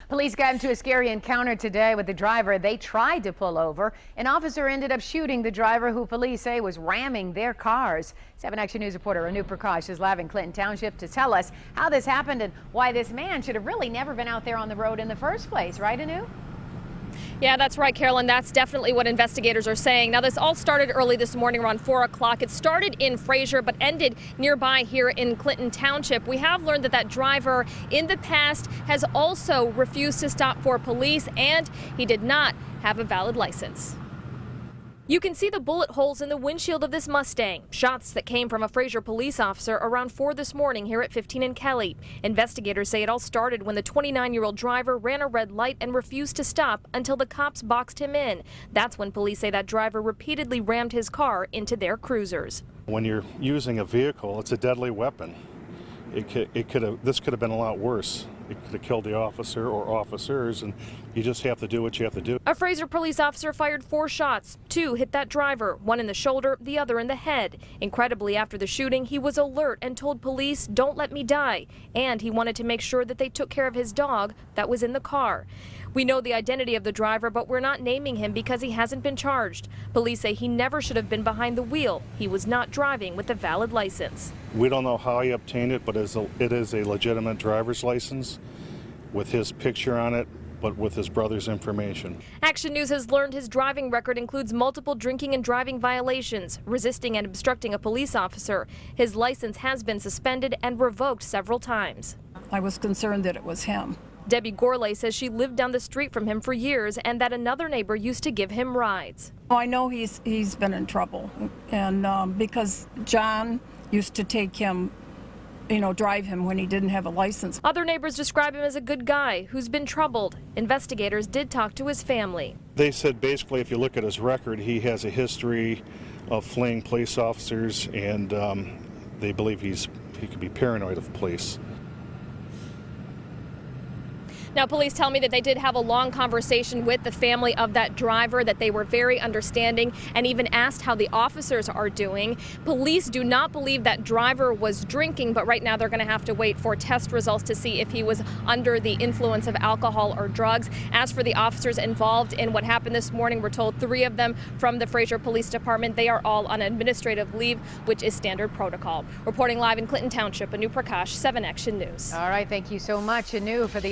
Police got into a scary encounter today with the driver they tried to pull over. An officer ended up shooting the driver, who police say was ramming their cars. 7 Action News reporter Anu Prakash is live in Clinton Township to tell us how this happened and why this man should have really never been out there on the road in the first place. Right, Anu? Yeah, that's right, Carolyn. That's definitely what investigators are saying. Now, this all started early this morning around 4 o'clock. It started in Fraser, but ended nearby here in Clinton Township. We have learned that driver in the past has also refused to stop for police, and he did not have a valid license. You can see the bullet holes in the windshield of this Mustang. Shots that came from a Fraser police officer around 4 this morning here at 15 and Kelly. Investigators say it all started when the 29-year-old driver ran a red light and refused to stop until the cops boxed him in. That's when police say that driver repeatedly rammed his car into their cruisers. When you're using a vehicle, it's a deadly weapon. This could have been a lot worse. It could have killed the officer or officers, and you just have to do what you have to do. A Fraser police officer fired 4 shots. 2 hit that driver, 1 in the shoulder, the other in the head. Incredibly, after the shooting, he was alert and told police, "Don't let me die." And he wanted to make sure that they took care of his dog that was in the car. We know the identity of the driver, but we're not naming him because he hasn't been charged. Police say he never should have been behind the wheel. He was not driving with a valid license. We don't know how he obtained it, but it is a legitimate driver's license with his picture on it, but with his brother's information. Action News has learned his driving record includes multiple drinking and driving violations, resisting and obstructing a police officer. His license has been suspended and revoked several times. I was concerned that it was him. Debbie Gorley says she lived down the street from him for years and that another neighbor used to give him rides. Oh, I know he's been in trouble, and because John used to take him, drive him when he didn't have a license. Other neighbors describe him as a good guy who's been troubled. Investigators did talk to his family. They said basically if you look at his record, he has a history of fleeing police officers, and they believe he could be paranoid of police. Now, police tell me that they did have a long conversation with the family of that driver, that they were very understanding and even asked how the officers are doing. Police do not believe that driver was drinking, but right now they're going to have to wait for test results to see if he was under the influence of alcohol or drugs. As for the officers involved in what happened this morning, we're told 3 of them from the Fraser Police Department. They are all on administrative leave, which is standard protocol. Reporting live in Clinton Township, Anu Prakash, 7 Action News. All right, thank you so much, Anu, for the